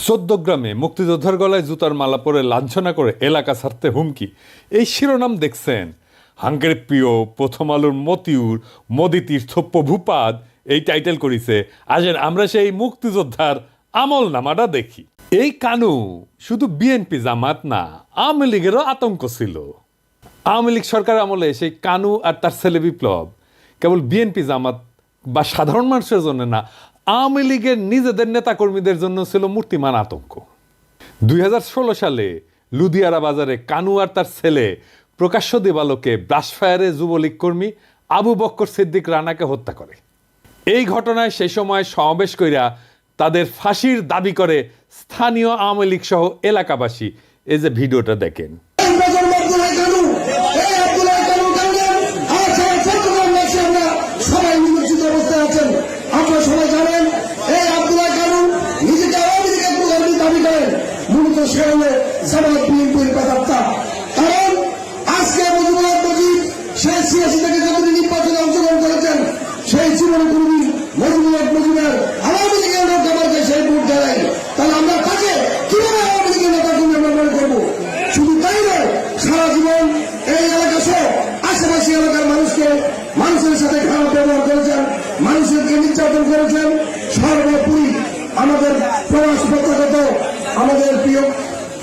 চৌদ্দগ্রামে মুক্তিযোদ্ধার গলায় জুতার মালা পরে লাঞ্ছনা করে এলাকা ছাড়তে হুমকি, এই শিরোনাম দেখছেন। হাঙ্গের প্রিয় প্রথম আলোর মতিউর মোদি তীর্থ প্রভুপাদ এই টাইটেল করেছে। আসেন আমরা সেই মুক্তিযোদ্ধার আমল নামাটা দেখি। এই কানু শুধু বিএনপি জামাত না, আওয়ামী লীগেরও আতঙ্ক ছিল। আওয়ামী লীগ সরকার আমলে সেই কানু আর তার ছেলে বিপ্লব কেবল বিএনপি জামাত বা সাধারণ মানুষের জন্য না, আওয়ামী লীগের নিজেদের নেতাকর্মীদের জন্য ছিল মূর্তিমান আতঙ্ক। 2016 সালে লুধিয়ারা বাজারে কানু আর তার ছেলে প্রকাশ্য দিবালোকে ব্রাশফায়ারে যুবলীগ কর্মী আবু বক্কর সিদ্দিক রানাকে হত্যা করে। এই ঘটনায় সেই সময় সমাবেশ কইরা তাদের ফাঁসির দাবি করে স্থানীয় আওয়ামী লীগ সহ এলাকাবাসী। এই যে ভিডিওটা দেখেন। সেই জীবন কর্মী মজুমদার আওয়ামী লীগের লোক আমাকে সেই ভোট দেয়, তাহলে আমরা তাকে কিভাবে আওয়ামী লীগের নেতা কর্মী আমরা মনে করবো? শুধু তাই নয়, সারা জীবন এই এলাকা সহ আশেপাশে এলাকার মানুষের সাথে খারাপ ব্যবহার করেছেন, মানুষকে নির্যাতন করেছেন। সর্বোপরি আমাদের প্রবাস প্রত্যাগত আমাদের প্রিয়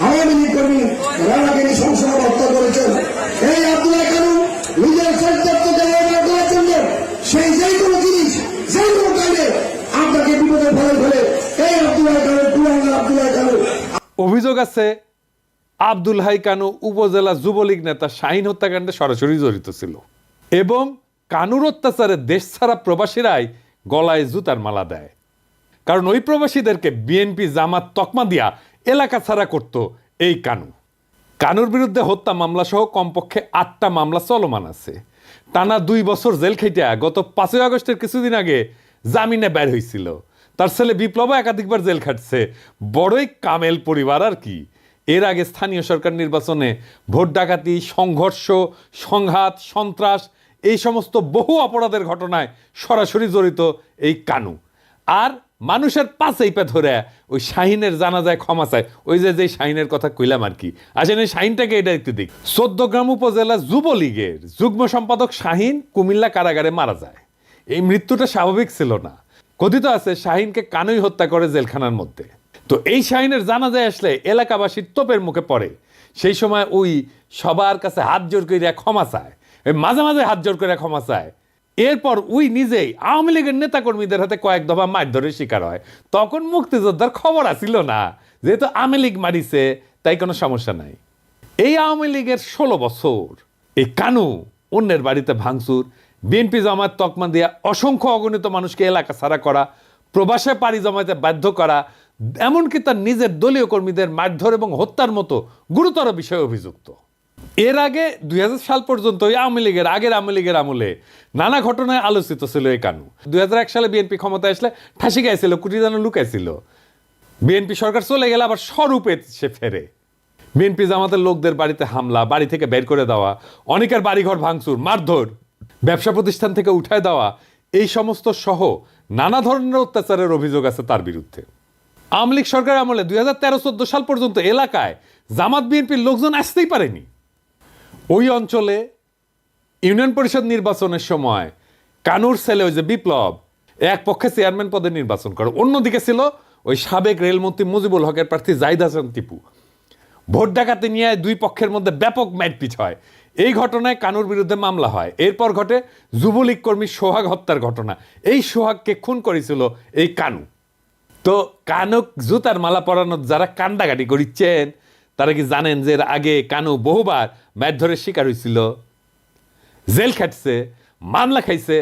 আওয়ামী লীগ কর্মী রানাকে সংসার হত্যা করেছেন। এই আব্দুল্লাহ কানু নিজের চরিত্রকে ব্যবহার করার জন্য সেই যে কোনো জিনিস যে কোনো কাজে আপনাকে বিপদে ফেলে এই আব্দুল্লাহ কানু। অভিযোগ আছে আব্দুল হাই কানু উপজেলা যুবলীগ নেতা শাহিন হত্যাকাণ্ডে সরাসরি জড়িত ছিল এবং কানুর অত্যাচারে দেশ ছাড়া প্রবাসীরাই গলায় জুতার মালা দেয়। কারণ ওই প্রবাসীদেরকে বিএনপি জামাত তকমা দিয়া এলাকা ছাড়া করত এই কানু। কানুর বিরুদ্ধে হত্যা মামলা সহ কমপক্ষে 8টা মামলা চলমান আছে। টানা 2 বছর জেল খেটিয়া গত 5ই আগস্টের কিছুদিন আগে জামিনে বের হয়েছিল। তার ছেলে বিপ্লব একাধিকবার জেল খাটছে। বড়ই কামেল পরিবার আর কি। এর আগে স্থানীয় সরকার নির্বাচনে ভোট ডাকাতি, সংঘর্ষ, সংঘাত, সন্ত্রাস এই সমস্ত বহু অপরাধের ঘটনায় সরাসরি জড়িত এই কানু। আর মানুষের পাশেই পে ধরে ওই শাহিনের জানাজায় ক্ষমা চায়। ওই যে শাহিনের কথা কইলাম আর কি। আসেন এই শাহিনটাকে এটা একটু দিক। চৌদ্দগ্রাম উপজেলা যুবলীগের যুগ্ম সম্পাদক শাহিন কুমিল্লা কারাগারে মারা যায়। এই মৃত্যুটা স্বাভাবিক ছিল না। কথিত আছে শাহিনকে কানুই হত্যা করে জেলখানার মধ্যে। তো এই শাহিনের জানাজায় আসলে এলাকাবাসীর তোপের মুখে পড়ে। সেই সময় ওই সবার কাছে হাত জোর করে ক্ষমা চায়, মাঝে মাঝে হাত জোর করে ক্ষমা চায়। এরপর ওই নিজেই আওয়ামী লীগের নেতাকর্মীদের হাতে কয়েক দফা মারধরের শিকার হয়। তখন মুক্তিযোদ্ধার খবর আসিল না, যেহেতু আওয়ামী লীগ মারিছে তাই কোনো সমস্যা নাই। এই আওয়ামী লীগের 16 বছর এই কানু অন্যের বাড়িতে ভাঙচুর, বিএনপি জামাত তকমা দিয়া অসংখ্য অগণিত মানুষকে এলাকা ছাড়া করা, প্রবাসে পাড়ি জমাতে বাধ্য করা, এমনকি তার নিজের দলীয় কর্মীদের মারধর এবং হত্যার মতো গুরুতর বিষয়ে অভিযুক্ত। এর আগে 2000 সাল পর্যন্ত আওয়ামী লীগের আমলে নানা ঘটনায় আলোচিত ছিল এই কানু। 2001 সালে বিএনপি ক্ষমতায় আসলে ঠাসি গাইছিল, কুটি যেন লুকাইছিল। বিএনপি সরকার চলে গেলে আবার স্বরূপে সে ফেরে। বিএনপি জামাতের লোকদের বাড়িতে হামলা, বাড়ি থেকে বের করে দেওয়া, অনেকের বাড়িঘর ভাঙচুর, মারধর, ব্যবসা প্রতিষ্ঠান থেকে উঠায় দেওয়া, এই সমস্ত সহ নানা ধরনের অত্যাচারের অভিযোগ আছে তার বিরুদ্ধে। আওয়ামী লীগ সরকার আমলে 2013-14 সাল পর্যন্ত এলাকায় জামাত বিএনপির লোকজন আসতেই পারেনি। ওই অঞ্চলে ইউনিয়ন পরিষদ নির্বাচনের সময় কানুর ছেলে ওই যে বিপ্লব এক পক্ষে চেয়ারম্যান পদে নির্বাচন করে, অন্যদিকে ছিল ওই সাবেক রেলমন্ত্রী মুজিবুল হকের প্রার্থী জাহিদ হাসান টিপু। ভোট ডাকাতি নিয়ে দুই পক্ষের মধ্যে ব্যাপক মারপিট হয়। এই ঘটনায় কানুর বিরুদ্ধে মামলা হয়। এরপর ঘটে যুবলীগ কর্মী সোহাগ হত্যার ঘটনা। এই সোহাগকে খুন করেছিল এই কানু। তো কানুক জুতার মালা পরানোর যারা কান্দাকাটি করিচ্ছেন তারা কি জানেন যে এর আগে কানু বহুবার মারধরের শিকার হয়েছিল, জেল খাটছে, মামলা খাইছে।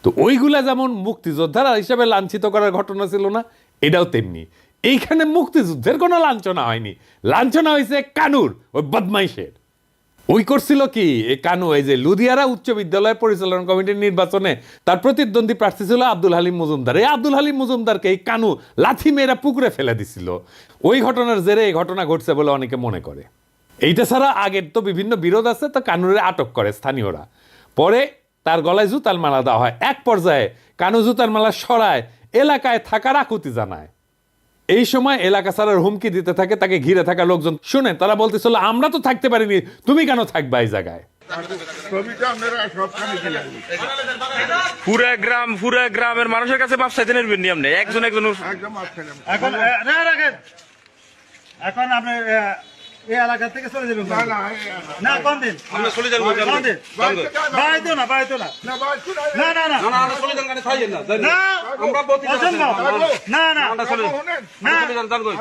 তো ওইগুলা যেমন মুক্তিযোদ্ধারা হিসাবে লাঞ্ছিত করার ঘটনা ছিল না, এটাও তেমনি। এইখানে মুক্তিযুদ্ধের কোনো লাঞ্ছনা হয়নি, লাঞ্ছনা হয়েছে কানুর ওই বদমাইশের। ওই করছিল কি এই কানু, এই যে লুধিয়ারা উচ্চ বিদ্যালয় পরিচালনা কমিটির নির্বাচনে তার প্রতিদ্বন্দ্বী প্রার্থী ছিল আব্দুল হালিম মজুমদার। এই আব্দুল হালিম মজুমদারকে এই কানু লাথি মেয়েরা পুকুরে ফেলে দিছিল। ওই ঘটনার জেরে এই ঘটনা ঘটছে বলে অনেকে মনে করে। এইটা ছাড়া আগের তো বিভিন্ন বিরোধ আছে, তো কানুরে আটক করে স্থানীয়রা। পরে তার গলায় জুতার মালা দেওয়া হয়। এক পর্যায়ে কানু জুতার মালা সরায় এলাকায় থাকার আকুতি জানায়। এই সময় এলাকা ছাড়ার হুমকি দিতে থাকে, তাকে ঘিরে থাকা লোকজন শুনে তারা বলতেছিল আমরা তো থাকতে পারিনি, তুমি কেন থাকবা এই জায়গায়। পুরা গ্রামের মানুষের কাছে মাপ চাইতে নেবেন নি আপনি একজন এখন আপনি এই এলাকা থেকে চলে যাবেন না কোন দিন আমরা চলে যাবো বাইতো না না না না আমরা চলে যান খাইয়েন না না আমরা প্রতিদিন না না আমরা চলে যান জান কই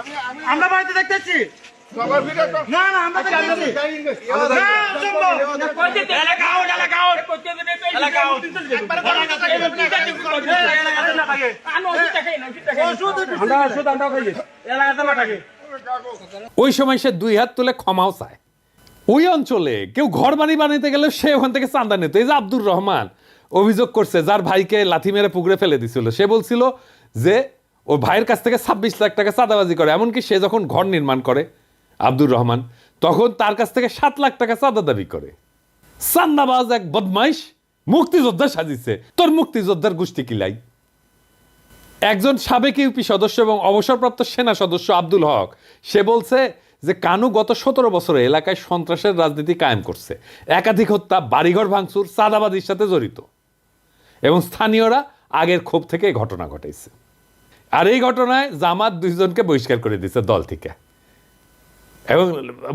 আমরা বাড়িতে দেখতেছি না না আমরা দেখতেছি না এলাকা আউট ওই সময় সে 2 হাত তুলে ক্ষমাও চায়। ওই অঞ্চলে কেউ ঘর বাড়ি বানাইতে গেলে সে ওখান থেকে চাঁদা নিত। এই যে আব্দুর রহমান অভিযোগ করছে, যার ভাইকে লাথি মেরে পুকুরে ফেলে দিছিল, সে বলছিল যে ওর ভাইয়ের কাছ থেকে 26 লাখ টাকা চাঁদাবাজি করে। এমনকি সে যখন ঘর নির্মাণ করে আব্দুর রহমান, তখন তার কাছ থেকে 7 লাখ টাকা চাঁদা দাবি করে। চান্দাবাজ এক বদমাইশ মুক্তিযোদ্ধা সাজিছে। তোর মুক্তিযোদ্ধার গোষ্ঠী কিলাই। একজন সাবেক ইউপি সদস্য এবং অবসরপ্রাপ্ত সেনা সদস্য আব্দুল হক, সে বলছে যে কানু গত 17 বছরে এলাকায় সন্ত্রাসের রাজনীতি কায়েম করছে, একাধিক হত্যা, বাড়িঘর ভাঙচুর, চাঁদাবাজির সাথে জড়িত, এবং স্থানীয়রা আগের ক্ষোভ থেকে এই ঘটনা ঘটাইছে। আর এই ঘটনায় জামাত 2 জনকে বহিষ্কার করে দিয়েছে দল থেকে, এবং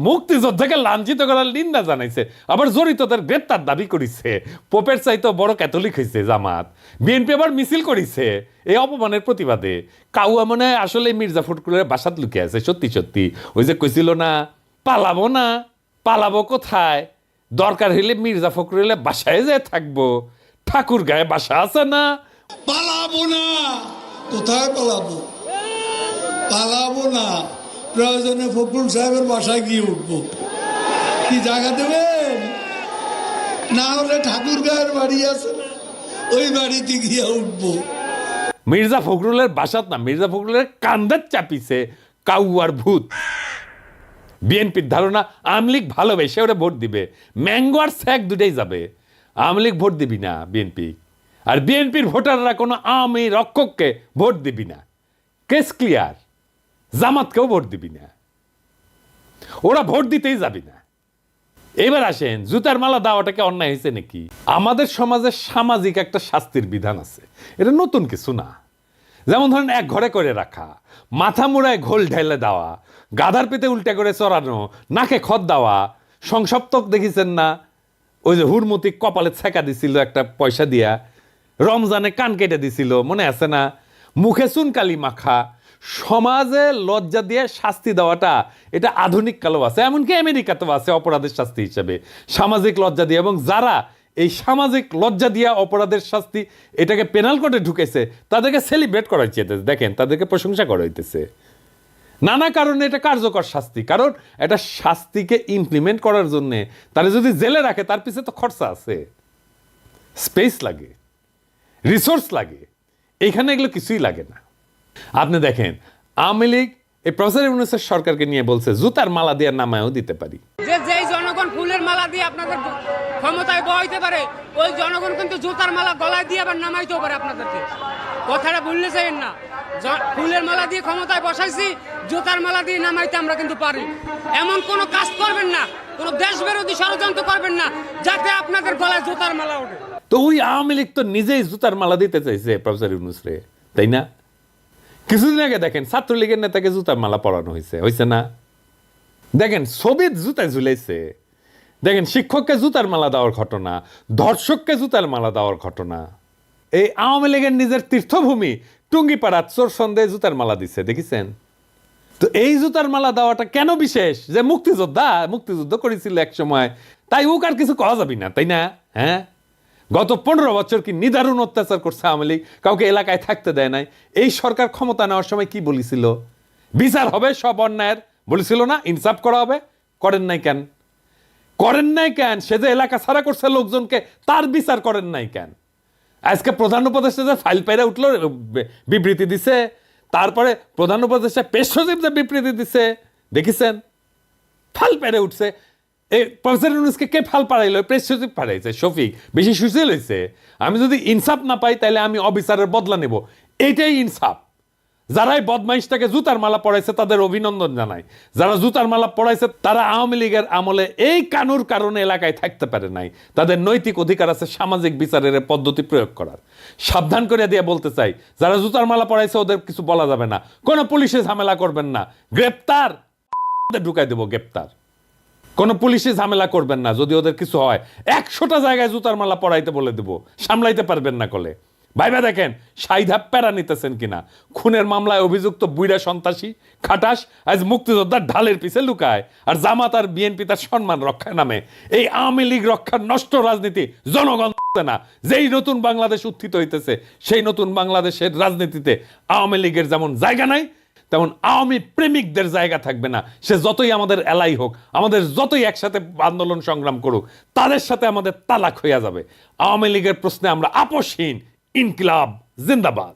মুক্তিযোদ্ধাকে লাঞ্ছিত করার নিন্দা জানাইছে। আবার জড়িতদের গ্রেপ্তার দাবি করেছে। পোপের চাইতে বড় ক্যাথলিক হয়েছে জামাত। বিএনপি আবার মিছিল করেছে এই অপমানের প্রতিবাদে। কাউয়া মনে হয় আসলে মির্জা ফখরুলের বাসাত লুকিয়ে আছে। সত্যি সত্যি ওই যে কইছিল না, পালাবো কোথায়, দরকার হইলে মির্জা ফখরুলের বাসায় যেয়ে থাকবো, ঠাকুর গায়ে বাসা আছে না। পালাবো না, কোথায় পালাবো না, প্রয়োজনে ফখরুল সাহেবের বাসায় গিয়ে উঠবো। কি জায়গা দেবেন? না হলে ঠাকুর গায়ের বাড়ি আছে না, ওই বাড়িতে গিয়ে উঠবো। মির্জা ফখরুলের বাসাত না, মির্জা ফখরুলের কান্দার চাপিছে কাউয়ার ভূত। বিএনপির ধারণা আমলিগ ভালোবেসে ওরা ভোট দিবে, ম্যাঙ্গো আর স্যাক দুটাই যাবে। আমলিগ ভোট দিবি না বিএনপি, আর বিএনপির ভোটাররা কোনো আওয়ামী রক্ষককে ভোট দিবি না। Case clear. জামাতকেও ভোট দিবি না, ওরা ভোট দিতেই যাবি না। এবার আসেন, জুতার মালা দেওয়াটাকে অন্যায় হয়েছে নাকি? আমাদের সমাজে সামাজিক একটা শাস্তির বিধান আছে, এটা নতুন কিছু না। যেমন ধরেন এক ঘরে করে রাখা, মাথা মুড়ায় ঘোল ঢেলে দেওয়া, গাধার পেতে উল্টে করে চড়ানো, নাকে খত দেওয়া। সংসপ্তক দেখেছেন না, ওই যে হুরমতি কপালে ছেঁকা দিছিল একটা পয়সা দিয়া, রমজানে কান কেটে দিছিল, মনে আছে না? মুখে চুনকালি মাখা। সমাজে লজ্জা দিয়ে শাস্তি দেওয়াটা এটা আধুনিক কালেও আছে, এমনকি আমেরিকাতেও আছে অপরাধের শাস্তি হিসেবে সামাজিক লজ্জা দিয়ে। এবং যারা এই সামাজিক লজ্জা দিয়ে অপরাধের শাস্তি এটাকে পেনাল কোডে ঢুকেছে, তাদেরকে সেলিব্রেট করা হচ্ছে। দেখেন, তাদেরকে প্রশংসা করা হইতেছে। নানা কারণে এটা কার্যকর শাস্তি, কারণ এটা শাস্তিকে ইমপ্লিমেন্ট করার জন্য তারা যদি জেলে রাখে, তার পিছনে তো খরচা আছে, স্পেস লাগে, রিসোর্স লাগে। এইখানে এগুলো কিছুই লাগে না। আপনি দেখেন, আওয়ামী লীগ এই প্রফেসর ইউনূসের সরকারকে নিয়ে বলছে জুতার মালা দিয়ে নামায়ও দিতে পারি। যেই জনগণ ফুলের মালা দিয়ে আপনাদের ক্ষমতায় বহাইতে পারে, ওই জনগণ কিন্তু জুতার মালা গলায় দিয়ে আবার নামাইতেও পারে আপনাদেরকে। কথাটা ভুললে চাইেন না, ফুলের মালা দিয়ে ক্ষমতায় বসাইছি, জুতার মালা দিয়ে নামাইতে আমরা কিন্তু পারি। এমন কোনো কাজ করবেন না, কোনো দেশ বিরোধী ষড়যন্ত্র করবেন না যাতে আপনাদের গলায় জুতার মালা ওঠে। তো ওই আওয়ামী লীগ তো নিজেই জুতার মালা দিতে চাইছে প্রফেসর ইউনূস রে, তাই না? কিছুদিন আগে দেখেন ছাত্রলীগের নেতাকে জুতার মালা পরানো হয়েছে না? দেখেন ছবির জুতায় ঝুলাইছে। দেখেন শিক্ষককে জুতার মালা দেওয়ার ঘটনা, ধর্ষককে জুতার মালা দেওয়ার ঘটনা। এই আওয়ামী লীগের নিজের তীর্থভূমি টুঙ্গিপাড়া চোর সন্দেহে জুতার মালা দিচ্ছে, দেখেছেন? তো এই জুতার মালা দেওয়াটা কেন বিশেষ? যে মুক্তিযুদ্ধ করেছিল এক সময়, তাই ও আর কিছু কওয়া যাবি না, তাই না? হ্যাঁ, গত 15 বছর কি নিদারুণ অত্যাচার করছে আওয়ামী লীগ, কাউকে এলাকায় থাকতে দেয় নাই। এই সরকার ক্ষমতা নেওয়ার সময় কি বলেছিল? বিচার হবে সব অন্যায়ের, বলেছিল না? ইনসাফ করা হবে। করেন নাই কেন? সে যে এলাকা ছাড়া করছে লোকজনকে, তার বিচার করেন নাই কেন? আজকে প্রধান উপদেষ্টা যে ফাইল পাইরা উঠলো, বিবৃতি দিছে, তারপরে প্রধান উপদেষ্টা পেশ সচিব যে বিবৃতি দিছে, দেখেছেন? ফাইল পাইরা উঠছে। এই প্রফেসর ইউনূসকে কে ফাল পাড়াইলো? প্রেস সচিব পাঠাইছে শফিক। বেশি সুশীল হয়েছে। আমি যদি ইনসাফ না পাই, তাহলে আমি অবিচারের বদলা নেব, এইটাই ইনসাফ। যারাই বদমাইশটাকে জুতার মালা পড়াইছে তাদের অভিনন্দন জানাই। যারা জুতার মালা পড়াইছে তারা আওয়ামী লীগের আমলে এই কানুর কারণে এলাকায় থাকতে পারে নাই। তাদের নৈতিক অধিকার আছে সামাজিক বিচারের পদ্ধতি প্রয়োগ করার। সাবধান করে দিয়ে বলতে চাই, যারা জুতার মালা পড়াইছে ওদের কিছু বলা যাবে না, কোনো পুলিশে ঝামেলা করবেন না, গ্রেপ্তার ঢুকাই দেবো, গ্রেপ্তার। কোনো পুলিশে ঝামেলা করবেন না, যদি ওদের কিছু হয় 100টা জায়গায় জুতার মালা পড়াইতে বলে দেবো, সামলাইতে পারবেন না কলে। ভাইবা দেখেন সাইধাপ প্যারা নিতেছেন কিনা। খুনের মামলায় অভিযুক্ত বুইড়া সন্ত্রাসী খাটাস আজ মুক্তিযোদ্ধার ঢালের পিছে লুকায়, আর জামাত আর বিএনপি তার সম্মান রক্ষার নামে এই আওয়ামী লীগ রক্ষার নষ্ট রাজনীতি জনগণ না। যেই নতুন বাংলাদেশ উত্থিত হইতেছে সেই নতুন বাংলাদেশের রাজনীতিতে আওয়ামী লীগের যেমন জায়গা নাই, তেমন আওয়ামী প্রেমিকদের জায়গা থাকবে না। সে যতই আমাদের এলাই হোক, আমাদের যতই একসাথে আন্দোলন সংগ্রাম করুক, তাদের সাথে আমাদের তালাক হইয়া যাবে। আওয়ামী লীগের প্রশ্নে আমরা আপোষহীন। ইনকিলাব জিন্দাবাদ।